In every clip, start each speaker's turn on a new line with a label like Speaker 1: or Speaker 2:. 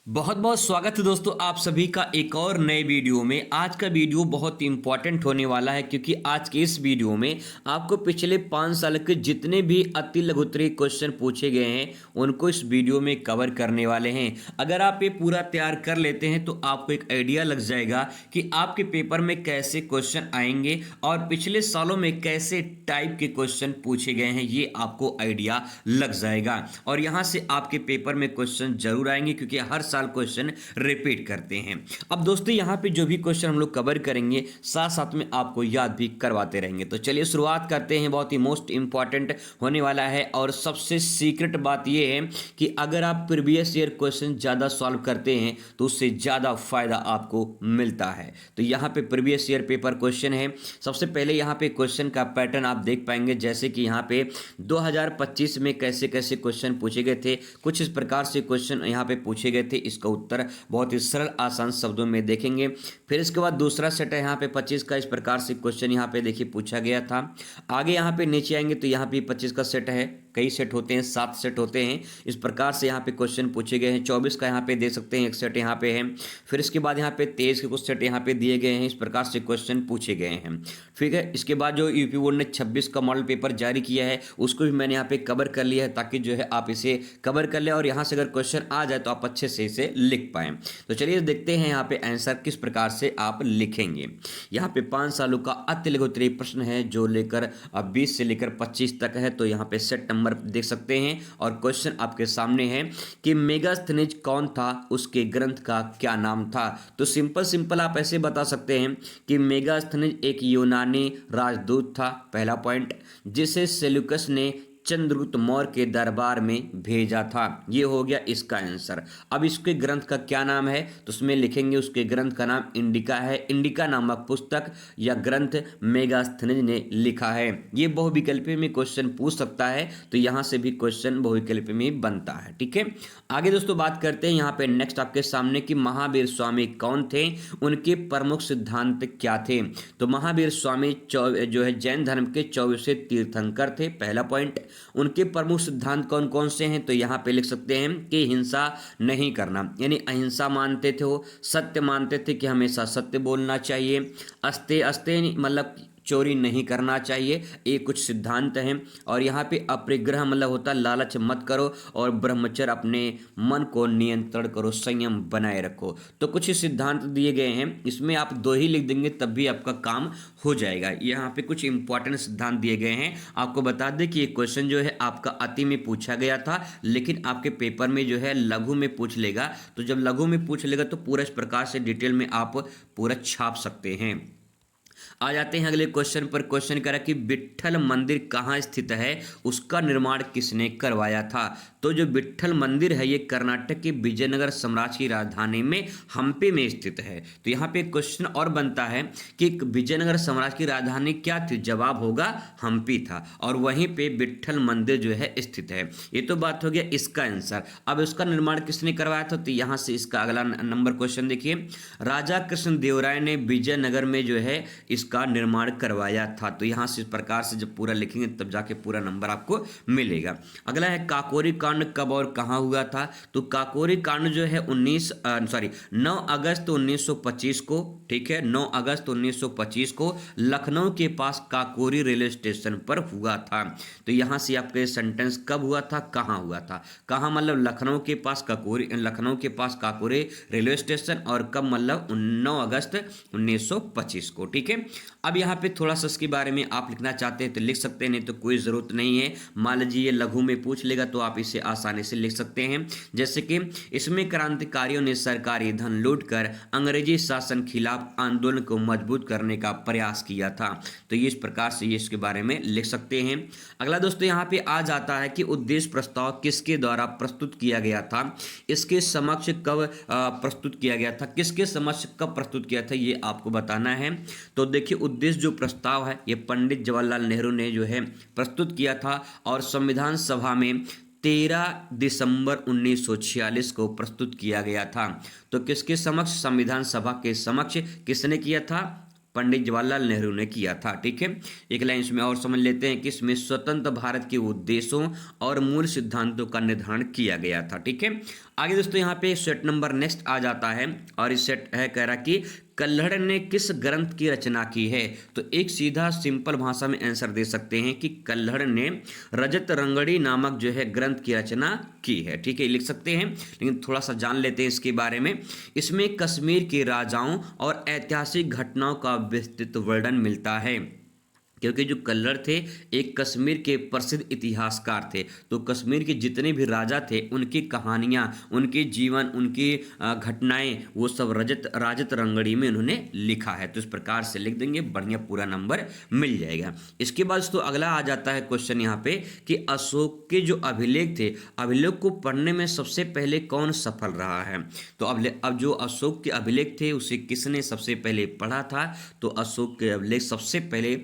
Speaker 1: बहुत बहुत स्वागत है दोस्तों आप सभी का एक और नए वीडियो में। आज का वीडियो बहुत इंपॉर्टेंट होने वाला है क्योंकि आज के इस वीडियो में आपको पिछले 5 साल के जितने भी अति लघुत्तरीय क्वेश्चन पूछे गए हैं उनको इस वीडियो में कवर करने वाले हैं। अगर आप ये पूरा तैयार कर लेते हैं तो आपको एक आइडिया लग जाएगा कि आपके पेपर में कैसे क्वेश्चन आएंगे और पिछले सालों में कैसे टाइप के क्वेश्चन पूछे गए हैं, ये आपको आइडिया लग जाएगा। और यहाँ से आपके पेपर में क्वेश्चन जरूर आएंगे क्योंकि हर साल क्वेश्चन रिपीट करते हैं। अब दोस्तों यहाँ पे जो भी क्वेश्चन हम लोग कवर करेंगे साथ साथ में आपको याद भी करवाते रहेंगे। तो चलिए शुरुआत करते हैं। बहुत ही मोस्ट इंपॉर्टेंट होने वाला है और सबसे सीक्रेट बात यह है कि अगर आप प्रीवियस ईयर क्वेश्चन ज़्यादा सॉल्व करते हैं तो उससे ज़्यादा फायदा आपको मिलता है। तो यहाँ पे प्रीवियस ईयर पेपर क्वेश्चन है। सबसे पहले यहाँ पे क्वेश्चन का पैटर्न आप देख पाएंगे, जैसे कि यहाँ पे 2025 में कैसे कैसे क्वेश्चन पूछे गए थे। कुछ इस प्रकार से क्वेश्चन यहाँ पे पूछे गए थे। इसका उत्तर बहुत ही सरल आसान शब्दों में देखेंगे। फिर इसके बाद दूसरा सेट है यहाँ पे 25 का। इस प्रकार से क्वेश्चन यहाँ पे देखिए पूछा गया था। आगे यहाँ पे नीचे आएंगे तो यहाँ पे 25 का सेट है। कई सेट होते हैं, 7 सेट होते हैं। इस प्रकार से यहाँ पे क्वेश्चन पूछे गए हैं। 24 का यहाँ पे दे सकते हैं, एक सेट यहाँ पे है। फिर इसके बाद यहाँ पे 23 के कुछ सेट यहाँ पे दिए गए हैं। इस प्रकार से क्वेश्चन पूछे गए हैं। ठीक है, इसके बाद जो यूपी बोर्ड ने 26 का मॉडल पेपर जारी किया है उसको भी मैंने यहाँ पे कवर कर लिया है ताकि जो है आप इसे कवर कर ले और यहाँ से अगर क्वेश्चन आ जाए तो आप अच्छे से इसे लिख पाएं। तो चलिए देखते हैं यहाँ पे आंसर किस प्रकार से आप लिखेंगे। यहाँ पे 5 सालों का अति लघुत्तरीय प्रश्न है जो लेकर 20 से लेकर 25 तक है। तो यहाँ पे सेट नंबर देख सकते हैं और क्वेश्चन आपके सामने है कि मेगास्थनीज कौन था, उसके ग्रंथ का क्या नाम था। तो सिंपल आप ऐसे बता सकते हैं कि मेगास्थनीज एक यूनानी राजदूत था, पहला पॉइंट, जिसे सेल्यूकस ने चंद्रगुप्त मौर्य के दरबार में भेजा था। ये हो गया इसका आंसर। अब इसके ग्रंथ का क्या नाम है तो उसमें लिखेंगे उसके ग्रंथ का नाम इंडिका है। इंडिका नामक पुस्तक या ग्रंथ मेगास्थनीज ने लिखा है। ये बहुविकल्पी में क्वेश्चन पूछ सकता है तो यहां से भी क्वेश्चन बहुविकल्पी में बनता है। ठीक है, आगे दोस्तों बात करते हैं यहाँ पे नेक्स्ट आपके सामने कि महावीर स्वामी कौन थे, उनके प्रमुख सिद्धांत क्या थे। तो महावीर स्वामी जो है जैन धर्म के 24वें तीर्थंकर थे, पहला पॉइंट। उनके प्रमुख सिद्धांत कौन कौन से हैं तो यहाँ पे लिख सकते हैं कि हिंसा नहीं करना, यानी अहिंसा मानते थे वो। सत्य मानते थे कि हमेशा सत्य बोलना चाहिए। अस्ते अस्ते मतलब चोरी नहीं करना चाहिए, ये कुछ सिद्धांत हैं। और यहाँ पे अपरिग्रह मतलब होता है लालच मत करो और ब्रह्मचर्य, अपने मन को नियंत्रण करो, संयम बनाए रखो। तो कुछ ही सिद्धांत दिए गए हैं, इसमें आप 2 ही लिख देंगे तब भी आपका काम हो जाएगा। यहाँ पे कुछ इंपॉर्टेंट सिद्धांत दिए गए हैं। आपको बता दें कि ये क्वेश्चन जो है आपका अति में पूछा गया था, लेकिन आपके पेपर में जो है लघु में पूछ लेगा। तो जब लघु में पूछ लेगा तो पूरा इस प्रकार से डिटेल में आप पूरा छाप सकते हैं। आ जाते हैं अगले क्वेश्चन पर। क्वेश्चन करा कि विट्ठल मंदिर कहाँ स्थित है, उसका निर्माण किसने करवाया था। तो जो विट्ठल मंदिर है ये कर्नाटक के विजयनगर साम्राज्य की राजधानी में हम्पी में स्थित है। तो यहाँ पे क्वेश्चन और बनता है कि विजयनगर साम्राज्य की राजधानी क्या थी, जवाब होगा हम्पी था और वहीं पे विट्ठल मंदिर जो है स्थित है। ये तो बात हो गया इसका आंसर। अब इसका निर्माण किसने करवाया था तो यहाँ से इसका अगला नंबर क्वेश्चन देखिए। राजा कृष्णदेवराय ने विजयनगर में जो है इसका निर्माण करवाया था। तो यहाँ से इस प्रकार से जब पूरा लिखेंगे तब जाके पूरा नंबर आपको मिलेगा। अगला है काकोरी कांड कब और कहाँ हुआ था। तो काकोरी कांड जो है 9 अगस्त 1925 को, ठीक है, 9 अगस्त 1925 को लखनऊ के पास काकोरी रेलवे स्टेशन पर हुआ था। तो यहाँ से आपके सेंटेंस कब हुआ था, कहाँ हुआ था। कहाँ मतलब लखनऊ के पास काकोरी रेलवे स्टेशन, और कब मतलब 9 अगस्त 1925 को। ठीक है, अब यहाँ पे थोड़ा सा इसके बारे में आप लिखना चाहते हैं तो लिख सकते हैं, नहीं तो कोई ज़रूरत नहीं है। मान लीजिए ये लघु में पूछ लेगा तो आप इसे आसानी से लिख सकते हैं। जैसे कि इसमें क्रांतिकारियों ने सरकारी धन लूटकर अंग्रेजी शासन खिलाफ आंदोलन को मजबूत करने का प्रयास किया था। तो ये इस प्रकार से ये इसके बारे में लिख सकते हैं। अगला दोस्तों यहाँ पे आ जाता है कि उद्देश्य प्रस्ताव किसके द्वारा प्रस्तुत किया गया था, इसके समक्ष कब प्रस्तुत किया गया था, किसके समक्ष कब प्रस्तुत किया था, ये आपको बताना है। तो देखिए उद्देश्य जो प्रस्ताव है ये पंडित जवाहरलाल नेहरू ने जो है प्रस्तुत किया था और संविधान सभा में 13 दिसंबर 1946 को प्रस्तुत किया गया था। तो किसके समक्ष, संविधान सभा के समक्ष किसने किया था, पंडित जवाहरलाल नेहरू ने किया था। ठीक है, एक लाइन इसमें और समझ लेते हैं कि इसमें स्वतंत्र भारत के उद्देश्यों और मूल सिद्धांतों का निर्धारण किया गया था। ठीक है, आगे दोस्तों यहाँ पे सेट नंबर नेक्स्ट आ जाता है और इस सेट है कह रहा कि कल्हड़ ने किस ग्रंथ की रचना की है। तो एक सीधा सिंपल भाषा में आंसर दे सकते हैं कि कल्हड़ ने रजत रंगड़ी नामक जो है ग्रंथ की रचना की है। ठीक है, लिख सकते हैं, लेकिन थोड़ा सा जान लेते हैं इसके बारे में। इसमें कश्मीर के राजाओं और ऐतिहासिक घटनाओं का विस्तृत वर्णन मिलता है, क्योंकि जो कल्हड़ थे एक कश्मीर के प्रसिद्ध इतिहासकार थे। तो कश्मीर के जितने भी राजा थे उनकी कहानियाँ, उनके जीवन, उनकी घटनाएं, वो सब राजत रंगड़ी में उन्होंने लिखा है। तो इस प्रकार से लिख देंगे, बढ़िया पूरा नंबर मिल जाएगा। इसके बाद तो अगला आ जाता है क्वेश्चन यहाँ पे कि अशोक के जो अभिलेख थे, अभिलेख को पढ़ने में सबसे पहले कौन सफल रहा है। तो अब जो अशोक के अभिलेख थे उसे किसने सबसे पहले पढ़ा था। तो अशोक के अभिलेख सबसे पहले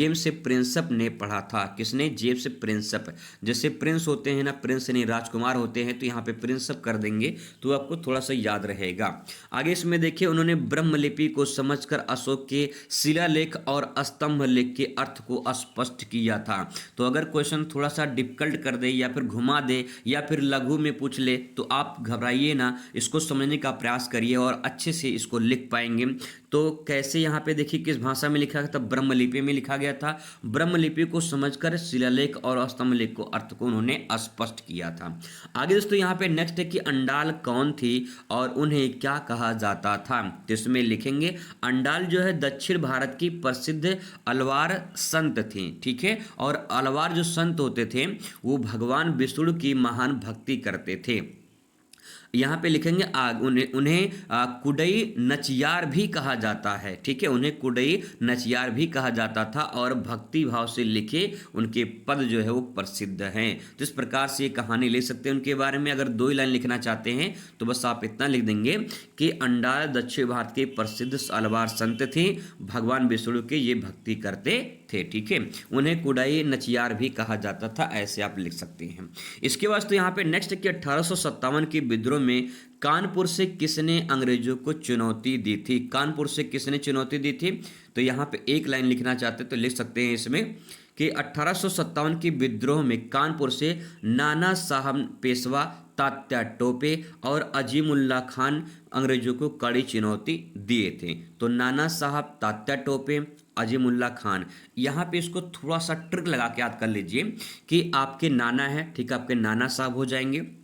Speaker 1: जेम्स प्रिंसप ने पढ़ा था। किसने? James Prinsep. जैसे प्रिंस होते हैं ना, प्रिंस नहीं राजकुमार होते हैं, तो यहाँ पे प्रिंसप कर देंगे तो आपको थोड़ा सा याद रहेगा। आगे इसमें देखिए, उन्होंने ब्रह्मलिपि को समझकर अशोक के शिलालेख और स्तंभ लेख के अर्थ को स्पष्ट किया था। तो अगर क्वेश्चन थोड़ा सा डिफिकल्ट कर दे या फिर घुमा दे या फिर लघु में पूछ ले तो आप घबराइए ना, इसको समझने का प्रयास करिए और अच्छे से इसको लिख पाएंगे। तो कैसे यहाँ पे देखिए किस भाषा में लिखा गया था, ब्रह्मलिपि में लिखा गया था। ब्रह्मलिपि को समझकर शिलालेख और स्तंभ लेख को अर्थ को उन्होंने स्पष्ट किया था। आगे दोस्तों यहाँ पे नेक्स्ट है कि अंडाल कौन थी और उन्हें क्या कहा जाता था। तो इसमें लिखेंगे अंडाल जो है दक्षिण भारत की प्रसिद्ध अलवार संत थी। ठीक है, और अलवार जो संत होते थे वो भगवान विष्णु की महान भक्ति करते थे। यहाँ पे लिखेंगे उन्हें कुडई नचियार भी कहा जाता है। ठीक है, उन्हें कुडई नचियार भी कहा जाता था और भक्ति भाव से लिखे उनके पद जो है वो प्रसिद्ध हैं। तो इस प्रकार से ये कहानी ले सकते हैं उनके बारे में। अगर 2 ही लाइन लिखना चाहते हैं तो बस आप इतना लिख देंगे कि अंडाल दक्षिण भारत के प्रसिद्ध अलवार संत थे, भगवान विष्णु के ये भक्ति करते थे। ठीक है, उन्हें कुडई नचियार भी कहा जाता था, ऐसे आप लिख सकते हैं। इसके बाद तो यहाँ पे नेक्स्ट कि 1857 के विद्रोह में कानपुर से किसने अंग्रेजों को चुनौती दी थी। कानपुर से किसने चुनौती दी थी। तो यहाँ पे एक लाइन लिखना चाहते तो लिख सकते हैं इसमें कि 1857 के विद्रोह में कानपुर से नाना साहब पेशवा, तात्या टोपे और अजीमुल्ला खान अंग्रेजों को कड़ी चुनौती दिए थे। तो नाना साहब, तात्या टोपे, अजीमुल्ला खान, यहाँ पे इसको थोड़ा सा ट्रिक लगा के याद कर लीजिए कि आपके नाना है, ठीक है, आपके नाना साहब हो जाएंगे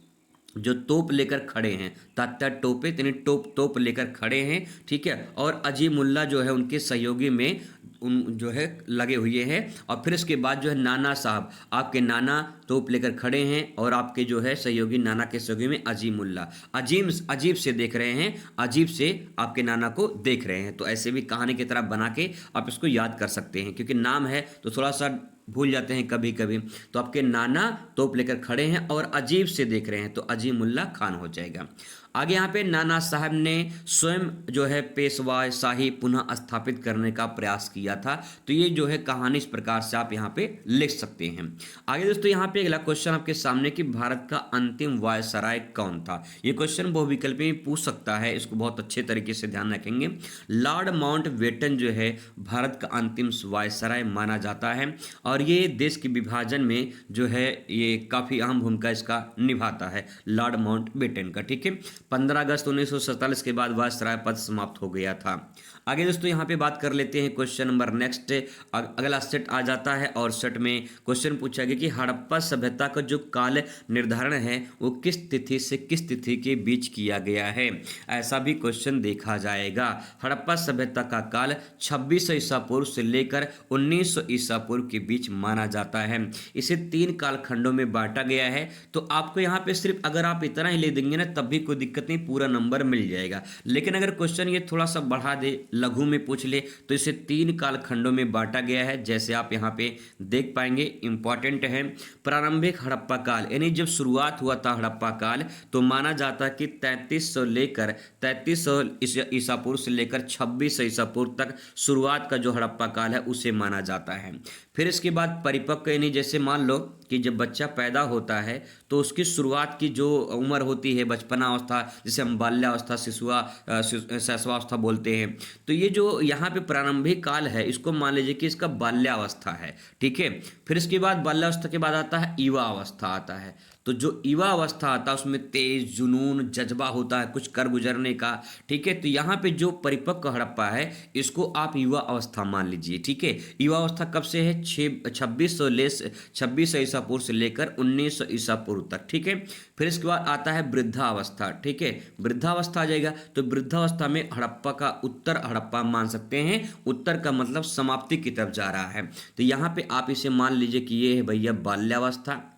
Speaker 1: जो तोप लेकर खड़े हैं। तात्या टोपे यानी तोप लेकर खड़े हैं। ठीक है, और अजीमुल्ला जो है उनके सहयोगी में उन जो है लगे हुए हैं। और फिर इसके बाद जो है नाना साहब, आपके नाना तोप लेकर खड़े हैं और आपके जो है सहयोगी, नाना के सहयोगी में अजीमुल्ला, अजीब से देख रहे हैं, अजीब से आपके नाना को देख रहे हैं। तो ऐसे भी कहानी की तरह बना के आप इसको याद कर सकते हैं, क्योंकि नाम है तो थोड़ा सा भूल जाते हैं कभी कभी। तो आपके नाना तोप लेकर खड़े हैं और अजीब से देख रहे हैं, तो अजीमुल्ला खान हो जाएगा। आगे यहाँ पे नाना साहब ने स्वयं जो है पेशवा शाही पुनः स्थापित करने का प्रयास किया था। तो ये जो है कहानी इस प्रकार से आप यहाँ पे लिख सकते हैं। आगे दोस्तों यहाँ पे अगला क्वेश्चन आपके सामने कि भारत का अंतिम वायसराय कौन था। ये क्वेश्चन बहुविकल्पी में पूछ सकता है, इसको बहुत अच्छे तरीके से ध्यान रखेंगे। लॉर्ड माउंटबेटन जो है भारत का अंतिम वायसराय माना जाता है और ये देश के विभाजन में जो है ये काफ़ी अहम भूमिका इसका निभाता है, लॉर्ड माउंटबेटन का। ठीक है, 15 अगस्त 1947 के बाद वायसराय पद समाप्त हो गया था। आगे दोस्तों यहाँ पे बात कर लेते हैं क्वेश्चन नंबर नेक्स्ट। अगला सेट आ जाता है और सेट में क्वेश्चन पूछा गया कि हड़प्पा सभ्यता का जो काल निर्धारण है वो किस तिथि से किस तिथि के बीच किया गया है, ऐसा भी क्वेश्चन देखा जाएगा। हड़प्पा सभ्यता का काल 2600 ईसा पूर्व से लेकर 1900 ईसा पूर्व के बीच माना जाता है। इसे 3 कालखंडों में बांटा गया है। तो आपको यहाँ पे सिर्फ अगर आप इतना ही ले देंगे ना तब भी कोई दिक्कत नहीं, पूरा नंबर मिल जाएगा। लेकिन अगर क्वेश्चन ये थोड़ा सा बढ़ा दे, लघु में पूछ ले, तो इसे 3 कालखंडों में बांटा गया है, जैसे आप यहाँ पे देख पाएंगे। इंपॉर्टेंट है, प्रारंभिक हड़प्पा काल यानी जब शुरुआत हुआ था हड़प्पा काल तो माना जाता है कि 3300 ईसा पूर्व से लेकर 2600 ईसा पूर्व तक शुरुआत का जो हड़प्पा काल है उसे माना जाता है। फिर इसके बाद परिपक्व यानी जैसे मान लो कि जब बच्चा पैदा होता है तो उसकी शुरुआत की जो उम्र होती है बचपना अवस्था, जिसे हम बाल्यावस्था शैशवावस्था बोलते हैं, तो ये जो यहाँ पे प्रारंभिक काल है इसको मान लीजिए कि इसका बाल्यावस्था है। ठीक है, फिर इसके बाद बाल्यावस्था के बाद आता है युवा अवस्था आता है। तो जो युवा अवस्था आता है उसमें तेज जुनून जज्बा होता है कुछ कर गुजरने का। ठीक है, तो यहाँ पे जो परिपक्व हड़प्पा है इसको आप युवा अवस्था मान लीजिए। ठीक है, युवा अवस्था कब से है? 2600 ईसा पूर्व से लेकर 1900 ईसा पूर्व तक। ठीक है, फिर इसके बाद आता है वृद्धावस्था। ठीक है, वृद्धावस्था आ जाएगा, तो वृद्धावस्था में हड़प्पा का उत्तर हड़प्पा मान सकते हैं। उत्तर का मतलब समाप्ति की तरफ जा रहा है। तो यहाँ पे आप इसे मान लीजिए कि ये है भैया बाल्यावस्था,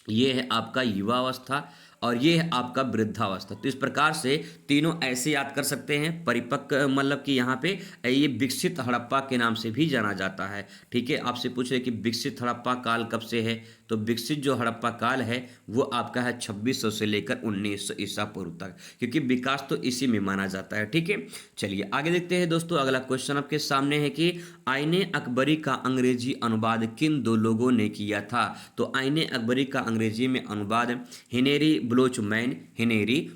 Speaker 1: ये है आपका युवावस्था और ये है आपका वृद्धावस्था। तो इस प्रकार से तीनों ऐसे याद कर सकते हैं। परिपक्व मतलब कि यहाँ पे ये विकसित हड़प्पा के नाम से भी जाना जाता है। ठीक है, आपसे पूछ रहे कि विकसित हड़प्पा काल कब से है, तो विकसित जो हड़प्पा काल है वो आपका है 2600 से लेकर 1900 ईसा पूर्व तक, क्योंकि विकास तो इसी में माना जाता है। ठीक है, चलिए आगे देखते हैं दोस्तों। अगला क्वेश्चन आपके सामने है कि आईने अकबरी का अंग्रेजी अनुवाद किन दो लोगों ने किया था? तो आईने अकबरी का अंग्रेजी में अनुवाद हेनरी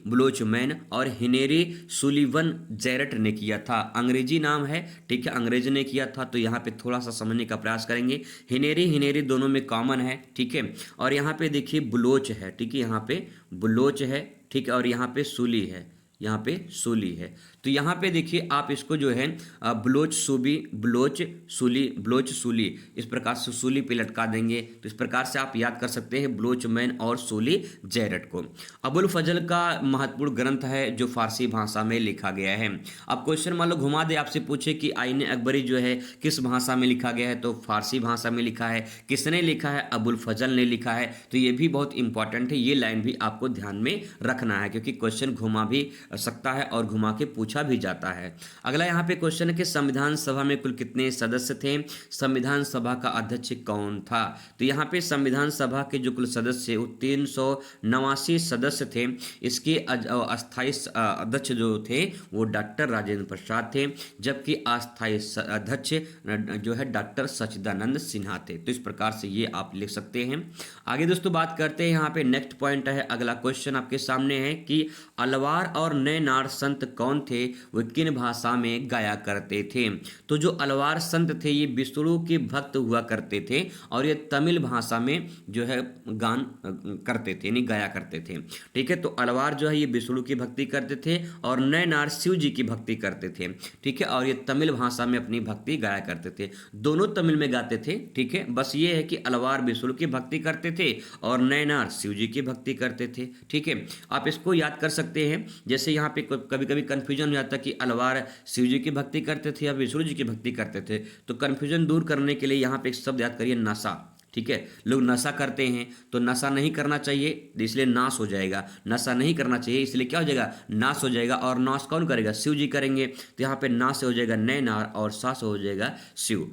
Speaker 1: ब्लोचमैन और हेनरी सुलिवन जैरट ने किया था। अंग्रेजी नाम है, ठीक है, अंग्रेज ने किया था। तो यहाँ पे थोड़ा सा समझने का प्रयास करेंगे। हेनरी दोनों में कॉमन है। ठीक है, और यहाँ पे देखिए ब्लोच है। ठीक है, यहाँ पे ब्लोच है। ठीक है, और यहाँ पे सूली है, यहाँ पे सूली है। तो यहाँ पे देखिए आप इसको जो है ब्लोच सूली इस प्रकार से सूली पे लटका देंगे। तो इस प्रकार से आप याद कर सकते हैं ब्लोचमैन और सूली जैरट को। अबुल फजल का महत्वपूर्ण ग्रंथ है जो फारसी भाषा में लिखा गया है। अब क्वेश्चन मान लो घुमा दे, आपसे पूछे कि आईने अकबरी जो है किस भाषा में लिखा गया है, तो फारसी भाषा में लिखा है। किसने लिखा है? अबुल फजल ने लिखा है। तो ये भी बहुत इंपॉर्टेंट है, ये लाइन भी आपको ध्यान में रखना है, क्योंकि क्वेश्चन घुमा भी सकता है और घुमा के पूछा भी जाता है। अगला यहाँ पे क्वेश्चन है कि संविधान सभा में कुल कितने सदस्य थे? संविधान सभा का अध्यक्ष कौन था? तो यहाँ पे संविधान सभा के जो कुल सदस्य वो 389 सदस्य थे। इसके अस्थायी अध्यक्ष जो थे वो डॉक्टर राजेंद्र प्रसाद थे, जबकि अस्थायी अध्यक्ष जो है डॉक्टर सच्चिदानंद सिन्हा थे। तो इस प्रकार से ये आप लिख सकते हैं। आगे दोस्तों बात करते हैं, यहाँ पे नेक्स्ट पॉइंट है। अगला क्वेश्चन आपके सामने है कि अलवार और नए नार संत कौन थे, वो किन भाषा में गाया करते थे? तो जो अलवार संत थे ये विष्णु के भक्त हुआ करते थे और ये तमिल भाषा में जो है गान करते थे, यानी गाया करते थे। ठीक है, तो अलवार जो है ये विष्णु की भक्ति करते थे और नए नार शिव जी की भक्ति करते थे। ठीक है, और ये तमिल भाषा में अपनी भक्ति गाया करते थे। दोनों तमिल में गाते थे। ठीक है, बस ये है कि अलवार विष्णु की भक्ति करते थे और नए नार शिव जी की भक्ति करते थे। ठीक है, आप इसको याद कर सकते हैं। जैसे यहाँ पे कभी कभी कंफ्यूजन हो जाता है कि अलवार शिव जी की भक्ति करते थे या विष्णु जी की भक्ति करते थे, तो कंफ्यूजन दूर करने के लिए यहाँ पे एक शब्द याद करिए, नशा। ठीक है, लोग नशा करते हैं तो नशा नहीं करना चाहिए, इसलिए नाश हो जाएगा। नशा नहीं करना चाहिए इसलिए क्या हो जाएगा? नाश हो जाएगा। और नाश कौन करेगा? शिव जी करेंगे। तो यहाँ पे नाश हो जाएगा नए नार और सास हो जाएगा शिव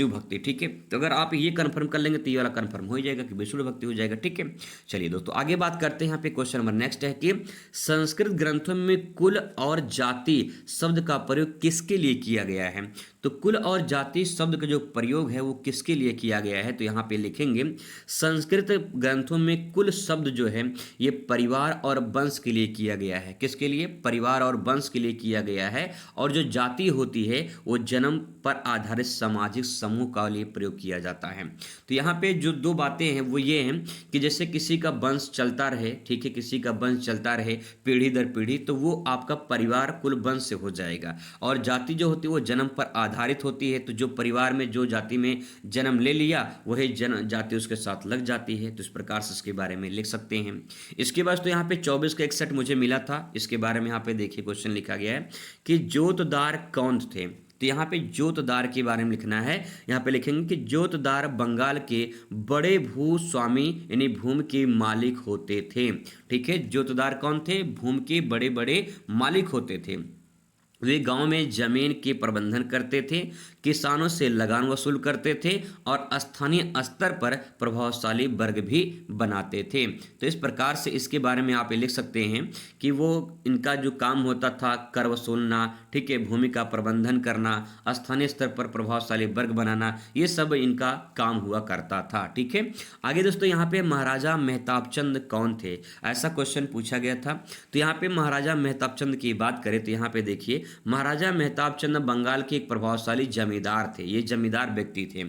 Speaker 1: भक्ति। ठीक है, तो अगर आप ये कंफर्म कर लेंगे तो ये वाला कंफर्म हो जाएगा कि विष्णु भक्ति हो जाएगा। ठीक है, चलिए दोस्तों आगे बात करते हैं। यहाँ पे क्वेश्चन नंबर नेक्स्ट है कि संस्कृत ग्रंथों में कुल और जाति शब्द का प्रयोग किसके लिए किया गया है? तो कुल और जाति शब्द का जो प्रयोग है वो किसके लिए किया गया है? तो यहाँ पे लिखेंगे संस्कृत ग्रंथों में कुल शब्द जो है ये परिवार और वंश के लिए किया गया है। किसके लिए? परिवार और वंश के लिए किया गया है। और जो जाति होती है वो जन्म पर आधारित सामाजिक समूह का लिए प्रयोग किया जाता है। तो यहाँ पे जो दो बातें हैं वो ये हैं कि जैसे किसी का वंश चलता रहे, ठीक है, किसी का वंश चलता रहे पीढ़ी दर पीढ़ी, तो वो आपका परिवार कुल वंश से हो जाएगा। और जाति जो होती है वो जन्म पर आधारित होती है। तो जो परिवार में जो जाति में जन्म ले लिया वही जाति उसके साथ लग जाती है। तो इस प्रकार से इसके बारे में लिख सकते हैं। इसके बाद तो यहाँ पे 24 का 61 मुझे मिला था, इसके बारे में यहाँ पे देखिए क्वेश्चन लिखा गया है कि जोतदार कौन थे? तो यहाँ पे जोतदार के बारे में लिखना है। यहाँ पे लिखेंगे कि जोतदार बंगाल के बड़े भूस्वामी यानी भूमि के मालिक होते थे। ठीक है, जोतदार कौन थे? भूमि के बड़े बड़े मालिक होते थे। वे गांव में जमीन के प्रबंधन करते थे, किसानों से लगान वसूल करते थे और स्थानीय स्तर पर प्रभावशाली वर्ग भी बनाते थे। तो इस प्रकार से इसके बारे में आप ये लिख सकते हैं कि वो इनका जो काम होता था कर वसूलना, ठीक है, भूमि का प्रबंधन करना, स्थानीय स्तर पर प्रभावशाली वर्ग बनाना, ये सब इनका काम हुआ करता था। ठीक है, आगे दोस्तों यहाँ पे महाराजा मेहताब चंद कौन थे, ऐसा क्वेश्चन पूछा गया था। तो यहाँ पे महाराजा मेहताब चंद की बात करें तो यहाँ पे देखिए, महाराजा मेहताब चंद बंगाल के एक प्रभावशाली जमींदार थे। ये जमींदार व्यक्ति थे।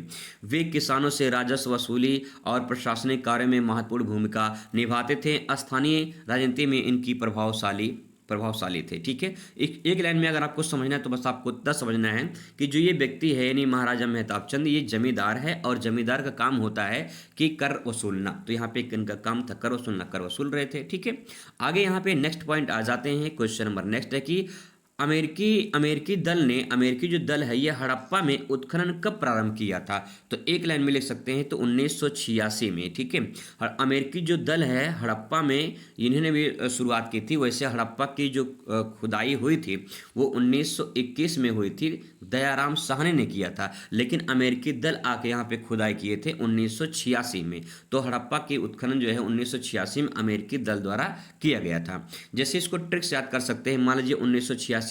Speaker 1: वे किसानों से राजस्व वसूली और प्रशासनिक कार्य में महत्वपूर्ण भूमिका निभाते थे। स्थानीय राजनीति में इनकी प्रभावशाली थे। ठीक है, एक लाइन में अगर आपको समझना है तो बस आपको इतना समझना है कि जो ये व्यक्ति है यानी महाराजा मेहताब चंद, ये जमींदार है और जमींदार का काम होता है कि कर वसूलना। तो यहाँ पे इनका काम था कर वसूलना, कर वसूल रहे थे। ठीक है, आगे यहाँ पे नेक्स्ट पॉइंट आ जाते हैं। क्वेश्चन नंबर नेक्स्ट है कि अमेरिकी जो दल है ये हड़प्पा में उत्खनन कब प्रारंभ किया था। तो एक लाइन में लिख सकते हैं तो 1986 में। ठीक है, और अमेरिकी जो दल है हड़प्पा में इन्होंने भी शुरुआत की थी। वैसे हड़प्पा की जो खुदाई हुई थी वो 1921 में हुई थी, दयाराम साहनी ने किया था, लेकिन अमेरिकी दल आके यहाँ पे खुदाई किए थे 1986 में। तो हड़प्पा की उत्खनन जो है 1986 में अमेरिकी दल द्वारा किया गया था। जैसे इसको ट्रिक्स याद कर सकते हैं, मान लीजिए 1986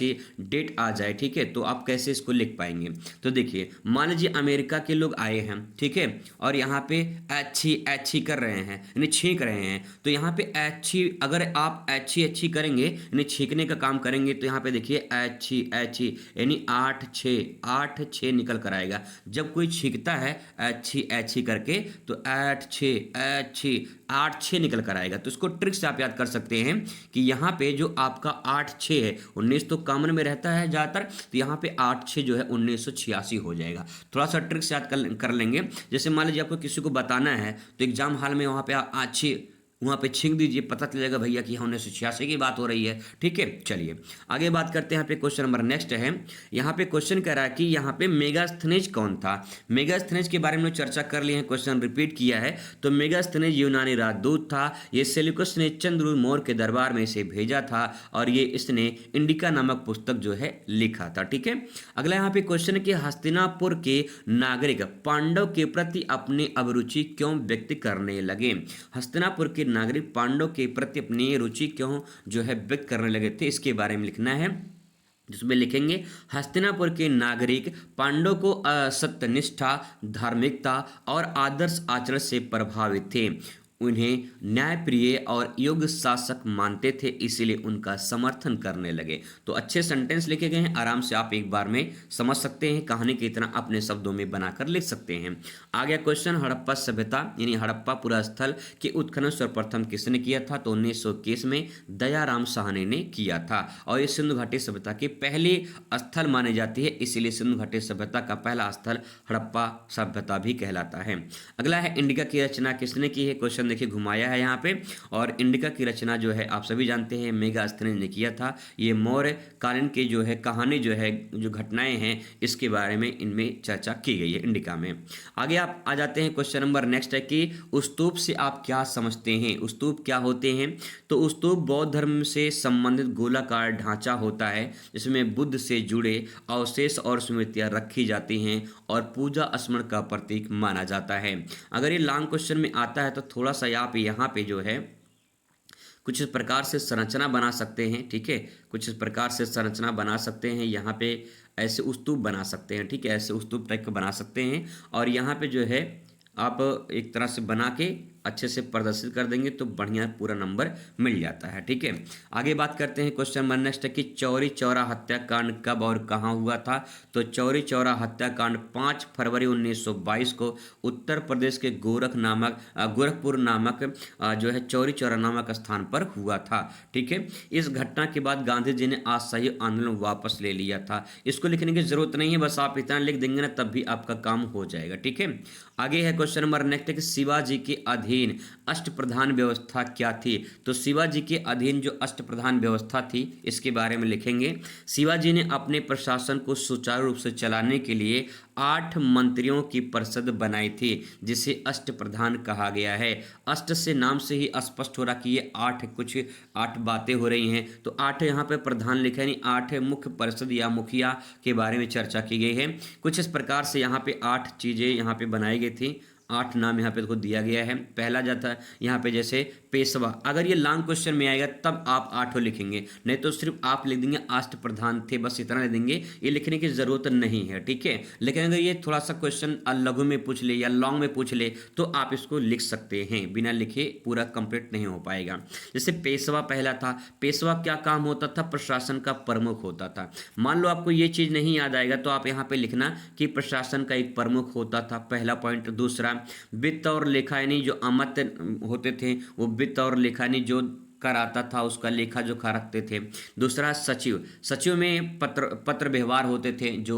Speaker 1: डेट आ जाए, ठीक है, तो आप कैसे इसको लिख पाएंगे। तो देखिए, मान लीजिए अमेरिका के लोग आए हैं, ठीक है, और यहाँ पे अच्छी कर रहे हैं यानी छींक रहे हैं। तो यहाँ पे अच्छी, अगर आप अच्छी करेंगे यानी छींकने का काम करेंगे तो यहाँ पे देखिए अच्छी यानी 8 6 निकल कर आएगा। जब कोई छींकता है अच्छी करके तो 8 6 निकल कर आएगा। तो इसको ट्रिक से आप याद कर सकते हैं कि यहाँ पे जो आपका 8 6 है, 19 तो कॉमन में रहता है ज़्यादातर, तो यहाँ पे 8 6 जो है 1986 हो जाएगा। थोड़ा सा ट्रिक से याद कर लेंगे। जैसे मान लीजिए आपको किसी को बताना है तो एग्जाम हॉल में वहाँ पे अच्छी वहाँ पे छींक दीजिए, पता चलेगा भैया कि 1986 की बात हो रही है। ठीक है, चलिए आगे बात करते हैं। यहाँ पे क्वेश्चन नंबर नेक्स्ट है। यहाँ पे क्वेश्चन कह रहा है कि यहाँ पे मेगास्थनीज कौन था। मेगास्थनीज के बारे में चर्चा कर लिए हैं, क्वेश्चन रिपीट किया है। तो मेगास्थनीज यूनानी राजदूत था। ये सेल्यूकस ने चंद्रगुप्त मौर्य के दरबार में इसे भेजा था और ये इसने इंडिका नामक पुस्तक जो है लिखा था। ठीक है, अगला यहाँ पे क्वेश्चन है कि हस्तिनापुर के नागरिक पांडव के प्रति अपनी अभिरुचि क्यों व्यक्त करने लगे। हस्तिनापुर के नागरिक पांडव के प्रति अपनी रुचि क्यों जो है व्यक्त करने लगे थे, इसके बारे में लिखना है। जिसमें लिखेंगे हस्तिनापुर के नागरिक पांडव को सत्यनिष्ठा, धार्मिकता और आदर्श आचरण से प्रभावित थे। उन्हें न्यायप्रिय और योग्य शासक मानते थे, इसीलिए उनका समर्थन करने लगे। तो अच्छे सेंटेंस लिखे गए हैं, आराम से आप एक बार में समझ सकते हैं, कहानी की तरह अपने शब्दों में बनाकर लिख सकते हैं। आ गया क्वेश्चन, हड़प्पा सभ्यता यानी हड़प्पा पुरास्थल के उत्खनन सर्वप्रथम किसने किया था। तो 1921 में दयाराम साहनी ने किया था और ये सिंधु घाटी सभ्यता की पहली स्थल मानी जाती है, इसीलिए सिंधु घाटी सभ्यता का पहला स्थल हड़प्पा सभ्यता भी कहलाता है। अगला है इंडिका की रचना किसने की है। क्वेश्चन देखिए घुमाया है यहाँ पे, और इंडिका की रचना जो है आप सभी जानते हैं मेगास्थनीज ने किया था। ये मौर्य कालीन के जो है कहानी जो है, जो घटनाएं हैं, इसके बारे में इनमें चर्चा की गई है इंडिका में। आगे आप आ जाते हैं, क्वेश्चन नंबर नेक्स्ट है कि स्तूप से आप क्या समझते हैं। स्तूप क्या होते हैं। तो स्तूप बौद्ध धर्म से संबंधित गोलाकार ढांचा होता है जिसमें बुद्ध से जुड़े अवशेष और स्मृतियां रखी जाती हैं और पूजा स्मरण का प्रतीक माना जाता है। अगर ये लॉन्ग क्वेश्चन में आता है तो थोड़ा सा आप यहाँ पे जो है कुछ इस प्रकार से संरचना बना सकते हैं। ठीक है, कुछ इस प्रकार से संरचना बना सकते हैं। यहाँ पे ऐसे स्तूप बना सकते हैं। ठीक है, ऐसे स्तूप टाइप का बना सकते हैं और यहाँ पे जो है आप एक तरह से बना के अच्छे से प्रदर्शित कर देंगे तो बढ़िया पूरा नंबर मिल जाता है। ठीक है, आगे बात करते हैं। क्वेश्चन नंबर नेक्स्ट है कि चौरी चौरा हत्याकांड कब और कहाँ हुआ था। तो चौरी चौरा हत्याकांड 5 फरवरी 1922 को उत्तर प्रदेश के गोरखपुर नामक जो है चौरी चौरा नामक स्थान पर हुआ था। ठीक है, इस घटना के बाद गांधी जी ने असहयोग आंदोलन वापस ले लिया था। इसको लिखने की जरूरत नहीं है, बस आप इतना लिख देंगे ना तब भी आपका काम हो जाएगा। ठीक है, आगे है क्वेश्चन नंबर नेक्स्ट है कि शिवाजी के अधीन अधीन अष्टप्रधान व्यवस्था क्या थी? तो शिवाजी के अधीन जो अष्टप्रधान व्यवस्था थी इसके बारे में लिखेंगे। शिवाजी ने अपने प्रशासन को सुचारू रूप से चलाने के लिए 8 मंत्रियों की परिषद बनाई थी जिसे अष्टप्रधान कहा गया है। अष्ट से नाम से ही स्पष्ट हो रहा कि ये 8 बातें हो रही हैं। तो 8 यहाँ पे प्रधान लिखा है, यानी 8 मुख्य परिषद या मुखिया के बारे में चर्चा की गई है। कुछ इस प्रकार से यहाँ पे 8 चीज़ें यहाँ पे बनाई गई थी, 8 नाम यहाँ पे को दिया गया है। पहला जाता है यहाँ पे जैसे पेशवा, अगर ये लॉन्ग क्वेश्चन में आएगा तब आप 8 लिखेंगे, नहीं तो सिर्फ आप लिख देंगे अष्टप्रधान थे, बस इतना लिख देंगे, ये लिखने की जरूरत नहीं है, ठीक है। लेकिन अगर ये थोड़ा सा क्वेश्चन लघु में पूछ ले या लॉन्ग में पूछ ले तो आप इसको लिख सकते हैं, बिना लिखे पूरा कंप्लीट नहीं हो पाएगा। जैसे पेशवा पहला था, पेशवा क्या काम होता था? प्रशासन का प्रमुख होता था। मान लो आपको ये चीज़ नहीं याद आएगा तो आप यहाँ पे लिखना कि प्रशासन का एक प्रमुख होता था, पहला पॉइंट। दूसरा, वित्त और लेखा, यानी जो अमात्य होते थे वो वित्त और लेखा, यानी जो कर आता था उसका लेखा जोखा रखते थे। दूसरा, सचिव, सचिव में पत्र व्यवहार होते थे जो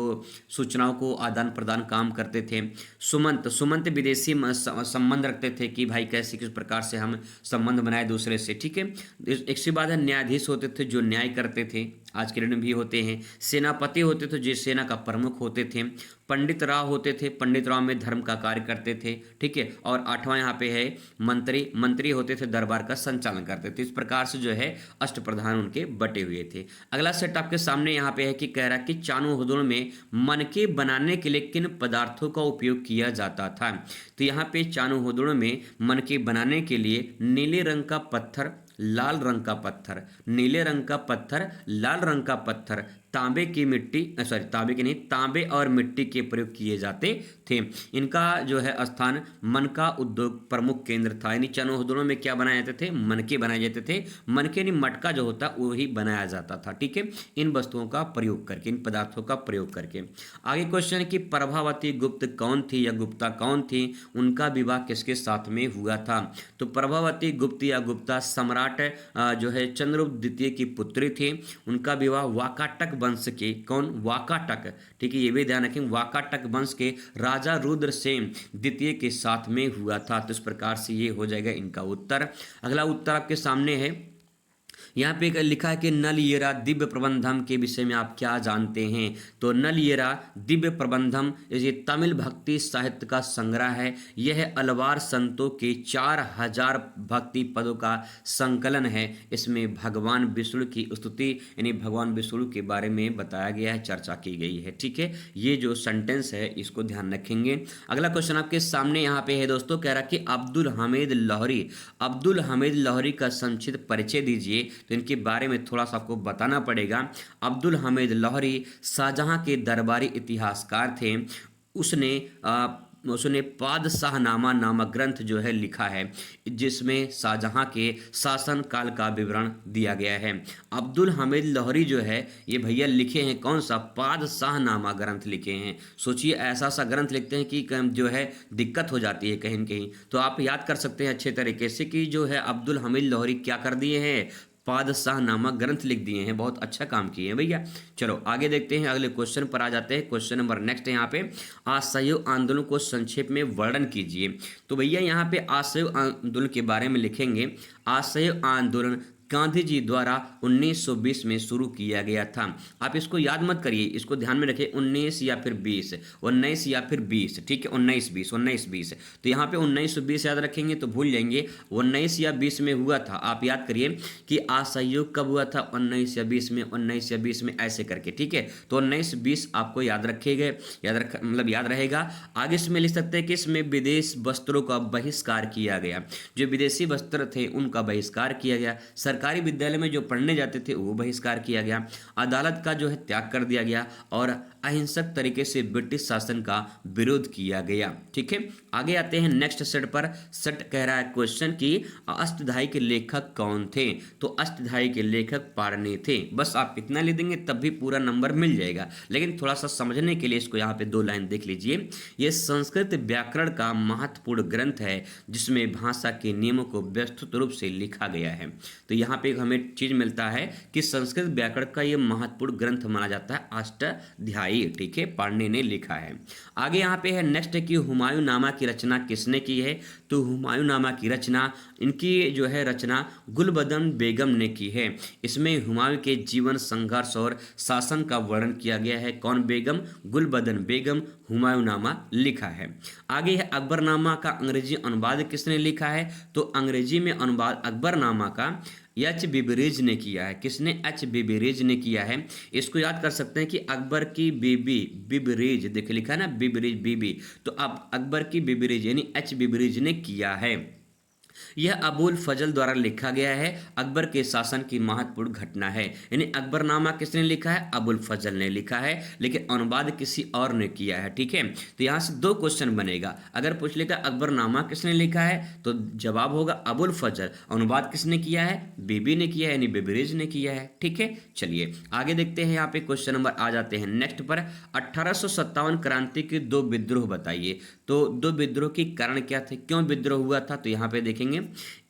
Speaker 1: सूचनाओं को आदान प्रदान काम करते थे। सुमंत, सुमंत विदेशी संबंध रखते थे कि भाई कैसे किस प्रकार से हम संबंध बनाए दूसरे से, ठीक है। एक से बाद न्यायाधीश होते थे जो न्याय करते थे, आज के दिन भी होते हैं। सेनापति होते थे जो सेना का प्रमुख होते थे। पंडित राव होते थे, पंडित राव में धर्म का कार्य करते थे, ठीक है। और 8वां यहाँ पे है मंत्री, मंत्री होते थे दरबार का संचालन करते थे। इस प्रकार से जो है अष्टप्रधान उनके बटे हुए थे। अगला सेट आपके सामने यहाँ पे है कि कह रहा कि चानुहदुल में मनके बनाने के लिए किन पदार्थों का उपयोग किया जाता था? तो यहाँ पे चानुहदुल में मनके बनाने के लिए नीले रंग का पत्थर, लाल रंग का पत्थर, नीले रंग का पत्थर, लाल रंग का पत्थर, तांबे की मिट्टी, तांबे की नहीं, तांबे और मिट्टी के प्रयोग किए जाते थे। इनका जो है स्थान मनका उद्योग प्रमुख केंद्र था। यानी चानुहदुलों में क्या बनाए जाते थे? मनके बनाए जाते थे। मनके यानी मटका जो होता वही बनाया जाता था, ठीक है, इन वस्तुओं का प्रयोग करके, इन पदार्थों का प्रयोग करके। आगे क्वेश्चन है कि प्रभावती गुप्त कौन थी या गुप्ता कौन थी, उनका विवाह किसके साथ में हुआ था? तो प्रभावती गुप्त या गुप्ता सम्राट जो है चंद्रगुप्त द्वितीय की पुत्री थी। उनका विवाह वाकाटक वंश के, कौन? वाकाटक, ठीक है, ये भी ध्यान रखें, वाकाटक वंश के राजा रुद्रसेन द्वितीय के साथ में हुआ था। तो इस प्रकार से ये हो जाएगा इनका उत्तर। अगला उत्तर आपके सामने है, यहाँ पे लिखा है कि नलयरा दिव्य प्रबंधम के विषय में आप क्या जानते हैं? तो नलयरा दिव्य प्रबंधम ये तमिल भक्ति साहित्य का संग्रह है। यह अलवार संतों के 4000 भक्ति पदों का संकलन है। इसमें भगवान विष्णु की स्तुति यानी भगवान विष्णु के बारे में बताया गया है, चर्चा की गई है, ठीक है। ये जो सेंटेंस है इसको ध्यान रखेंगे। अगला क्वेश्चन आपके सामने यहाँ पे है दोस्तों, कह रहा कि अब्दुल हमीद लाहौरी, अब्दुल हमीद लाहौरी का संक्षिप्त परिचय दीजिए। तो इनके बारे में थोड़ा सा आपको बताना पड़ेगा। अब्दुल हमीद लाहौरी शाहजहां के दरबारी इतिहासकार थे। उसने पादशाहनामा नामक ग्रंथ जो है लिखा है जिसमें शाहजहां के शासन काल का विवरण दिया गया है। अब्दुल हमीद लाहौरी जो है ये भैया लिखे हैं कौन सा? पादशाहनामा ग्रंथ लिखे हैं। सोचिए ऐसा सा ग्रंथ लिखते हैं कि जो है दिक्कत हो जाती है कहीं न कहीं। तो आप याद कर सकते हैं अच्छे तरीके से कि जो है अब्दुल हमीद लाहौरी क्या कर दिए हैं? पादशाह नामक ग्रंथ लिख दिए हैं। बहुत अच्छा काम किए हैं भैया। चलो आगे देखते हैं, अगले क्वेश्चन पर आ जाते हैं। क्वेश्चन नंबर नेक्स्ट है यहाँ पे, असहयोग आंदोलन को संक्षेप में वर्णन कीजिए। तो भैया यहाँ पे असहयोग आंदोलन के बारे में लिखेंगे। असहयोग आंदोलन गांधी जी द्वारा 1920 में शुरू किया गया था। आप इसको याद मत करिए, इसको ध्यान में रखिए, 19 या फिर 20, 19 या फिर 20, ठीक है, 19-20। तो यहाँ पे 1920 याद रखेंगे तो भूल जाएंगे, 19 या 20 में हुआ था। आप याद करिए कि असहयोग कब हुआ था? 19 या 20 में, 19 या 20 में, ऐसे करके, ठीक है। तो 19-20 आपको याद रखेगा, याद रहेगा। आगे इसमें लिख सकते हैं कि इसमें विदेश वस्त्रों का बहिष्कार किया गया। जो विदेशी वस्त्र थे उनका बहिष्कार किया गया। सरकारी विद्यालय में जो पढ़ने जाते थे वो बहिष्कार किया गया। अदालत का जो है त्याग कर दिया गया और अहिंसक तरीके से ब्रिटिश शासन का विरोध किया गया, ठीक है। आगे आते हैं नेक्स्ट सेट पर। सेट कह रहा है क्वेश्चन कि अष्टधाई के लेखक कौन थे? तो अष्टधाई के लेखक पाणिनि थे। बस आप इतना ले देंगे तब भी पूरा नंबर मिल जाएगा, लेकिन थोड़ा सा समझने के लिए इसको यहाँ पे 2 लाइन देख लीजिए। यह संस्कृत व्याकरण का महत्वपूर्ण ग्रंथ है जिसमें भाषा के नियमों को व्यवस्थित रूप से लिखा गया है। तो यहाँ पे हमें चीज मिलता है कि संस्कृत व्याकरण का ये महत्वपूर्ण ग्रंथ माना जाता है अष्टाध्यायी, ठीक है, पाणिनि ने लिखा है। आगे यहाँ पे है नेक्स्ट है कि हुमायूं नामा की रचना किसने की है, तो हुमायूं नामा की रचना, इनकी जो है रचना गुलबदन बेगम ने की है। इसमें हुमायूं के जीवन, संघर्ष और शासन का वर्णन किया गया है। कौन बेगम? गुलबदन बेगम, हुमायूं नामा लिखा है। आगे है अकबरनामा का अंग्रेजी अनुवाद किसने लिखा है, तो अंग्रेजी में अनुवाद अकबरनामा का एच बिबरेज ने किया है। किसने? एच बिबरेज ने किया है। इसको याद कर सकते हैं कि अकबर की बीबी, बिबरेज, देखिए लिखा है ना बिबरेज बीबी, तो अब अकबर की बिबरेज यानी एच बिबरेज ने किया है। यह अबुल फजल द्वारा लिखा गया है। अकबर के शासन की महत्वपूर्ण घटना है, यानी अकबरनामा किसने लिखा है? अबुल फजल ने लिखा है, लेकिन अनुवाद किसी और ने किया है, ठीक है। तो यहाँ से दो क्वेश्चन बनेगा। अगर पूछ लेगा अकबरनामा किसने लिखा है, तो जवाब होगा अबुल फजल। अनुवाद किसने किया है? बीबी ने किया है, यानी बिबरेज ने किया है, ठीक है। चलिए आगे देखते हैं। यहाँ पे क्वेश्चन नंबर आ जाते हैं नेक्स्ट पर। 1857 क्रांति के दो विद्रोह बताइए। तो दो विद्रोह के कारण क्या थे, क्यों विद्रोह हुआ था, तो यहाँ पे देखेंगे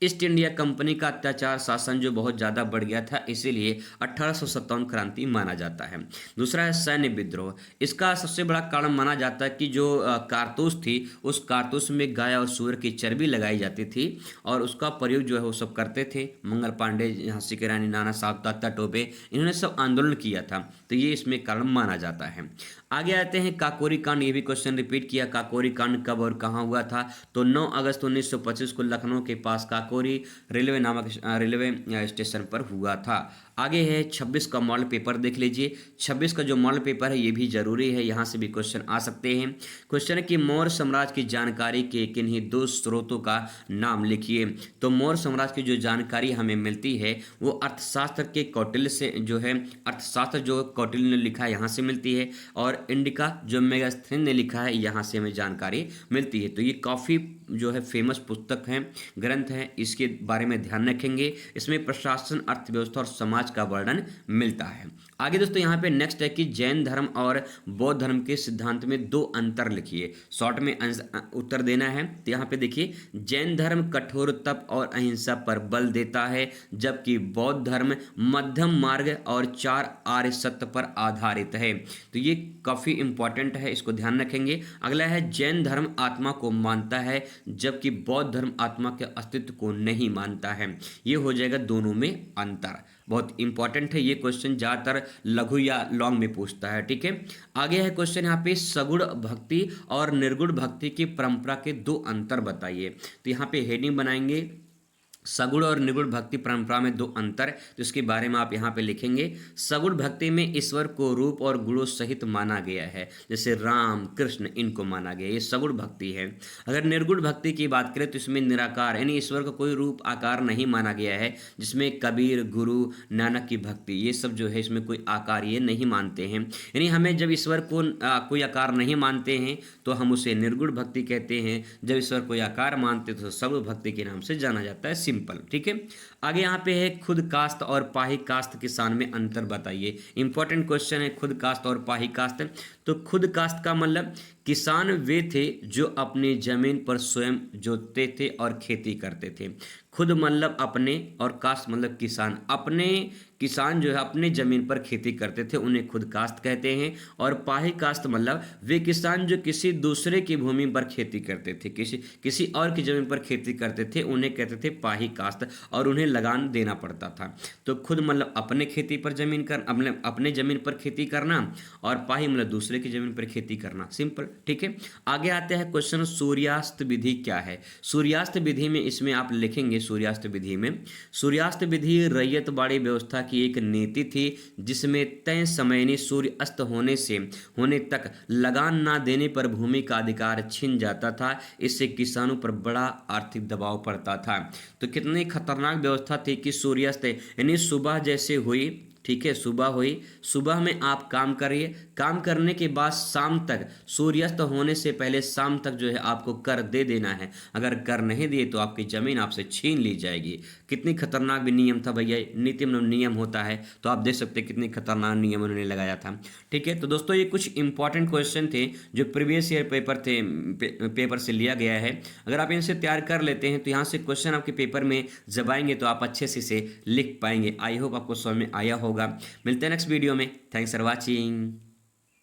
Speaker 1: ईस्ट इंडिया कंपनी का अत्याचार शासन जो बहुत ज़्यादा बढ़ गया था, इसीलिए 1857 क्रांति माना जाता है। दूसरा है सैन्य विद्रोह। इसका सबसे बड़ा कारण माना जाता है कि जो कारतूस थी, उस कारतूस में गाय और सूअर की चर्बी लगाई जाती थी और उसका प्रयोग जो है वो सब करते थे। मंगल पांडे, झांसी की रानी, नाना साहब, तात्या टोपे, इन्होंने सब आंदोलन किया था, तो ये इसमें कारण माना जाता है। आगे आते हैं काकोरी कांड। ये भी क्वेश्चन रिपीट किया। काकोरी कांड कब और कहाँ हुआ था, तो 9 अगस्त 1925 को लखनऊ के पास काकोरी रेलवे नामक रेलवे स्टेशन पर हुआ था। आगे है 26 का मॉडल पेपर देख लीजिए। 26 का जो मॉडल पेपर है ये भी जरूरी है, यहाँ से भी क्वेश्चन आ सकते हैं। क्वेश्चन है कि मौर्य साम्राज्य की जानकारी के किन्हीं दो स्रोतों का नाम लिखिए। तो मौर्य साम्राज्य की जो जानकारी हमें मिलती है वो अर्थशास्त्र के कौटिल्य से, जो है अर्थशास्त्र जो कौटिल्य ने लिखा है यहाँ से मिलती है, और इंडिका जो मेगास्थनीज ने लिखा है यहाँ से हमें जानकारी मिलती है। तो ये काफ़ी जो है फेमस पुस्तक है, ग्रंथ है, इसके बारे में ध्यान रखेंगे। इसमें प्रशासन, अर्थव्यवस्था और समाज का वर्णन मिलता है। आगे दोस्तों यहाँ पे नेक्स्ट है कि जैन धर्म और बौद्ध धर्म के सिद्धांत में दो अंतर लिखिए। शॉर्ट में उत्तर देना है। तो यहाँ पे देखिए, जैन धर्म कठोर तप और अहिंसा पर बल देता है, जबकि बौद्ध धर्म मध्यम मार्ग और 4 आर्य सत्य पर आधारित है। तो ये काफ़ी इंपॉर्टेंट है, इसको ध्यान रखेंगे। अगला है जैन धर्म आत्मा को मानता है, जबकि बौद्ध धर्म आत्मा के अस्तित्व को नहीं मानता है। ये हो जाएगा दोनों में अंतर। बहुत इंपॉर्टेंट है ये क्वेश्चन, ज़्यादातर लघु या लॉन्ग में पूछता है, ठीक है। आगे है क्वेश्चन यहाँ पे सगुण भक्ति और निर्गुण भक्ति की परंपरा के दो अंतर बताइए। तो यहाँ पे हेडिंग बनाएंगे सगुण और निर्गुण भक्ति परंपरा में दो अंतर, तो इसके बारे में आप यहाँ पे लिखेंगे। सगुण भक्ति में ईश्वर को रूप और गुणों सहित माना गया है, जैसे राम, कृष्ण, इनको माना गया, ये सगुण भक्ति है। अगर निर्गुण भक्ति की बात करें तो इसमें निराकार यानी ईश्वर का कोई रूप आकार नहीं माना गया है, जिसमें कबीर, गुरु नानक की भक्ति, ये सब जो है इसमें कोई आकार ये नहीं मानते हैं। यानी हमें जब ईश्वर को कोई आकार नहीं मानते हैं तो हम उसे निर्गुण भक्ति कहते हैं, जब ईश्वर कोई आकार मानते तो सगुण भक्ति के नाम से जाना जाता है। सिंपल, ठीक है। आगे यहाँ पे है खुद कास्त और पाही कास्त किसान में अंतर बताइए। इंपॉर्टेंट क्वेश्चन है खुद कास्त और पाही कास्त। तो खुद कास्त का मतलब किसान वे थे जो अपनी जमीन पर स्वयं जोतते थे और खेती करते थे। खुद मतलब अपने और कास्त मतलब किसान, अपने किसान जो है अपने जमीन पर खेती करते थे उन्हें खुद कास्त कहते हैं। और पाही कास्त मतलब वे किसान जो किसी दूसरे की भूमि पर खेती करते थे, किसी और की जमीन पर खेती करते थे, उन्हें कहते थे पाही कास्त, और उन्हें लगान देना पड़ता था। तो खुद मतलब अपने खेती पर जमीन कर अपने जमीन पर खेती करना, और पाही मतलब दूसरे की जमीन पर खेती करना। सिंपल, ठीक है। आगे आते हैं क्वेश्चन सूर्यास्त विधि क्या है। सूर्यास्त विधि में इसमें आप लिखेंगे, सूर्यास्त विधि में, सूर्यास्त विधि रैयतवाड़ी व्यवस्था की एक नीति थी जिसमें तय समय सूर्य अस्त होने तक लगान ना देने पर भूमि का अधिकार छिन जाता था। इससे किसानों पर बड़ा आर्थिक दबाव पड़ता था। तो कितनी खतरनाक व्यवस्था थी कि सूर्यास्त यानी सुबह जैसे हुई ठीक है, सुबह हुई, सुबह में आप काम करिए, काम करने के बाद शाम तक, सूर्यास्त होने से पहले शाम तक जो है आपको कर दे देना है। अगर कर नहीं दिए तो आपकी ज़मीन आपसे छीन ली जाएगी। कितनी खतरनाक भी नियम था भैया, नीति नियम होता है, तो आप देख सकते हैं कितनी खतरनाक नियम उन्होंने लगाया था। ठीक है, तो दोस्तों ये कुछ इंपॉर्टेंट क्वेश्चन थे जो प्रीवियस ईयर पेपर थे, पेपर से लिया गया है। अगर आप इनसे तैयार कर लेते हैं तो यहाँ से क्वेश्चन आपके पेपर में जब आएंगे तो आप अच्छे से इसे लिख पाएंगे। आई होप आपको समझ में आया होगा। मिलते हैं नेक्स्ट वीडियो में। Thanks for watching.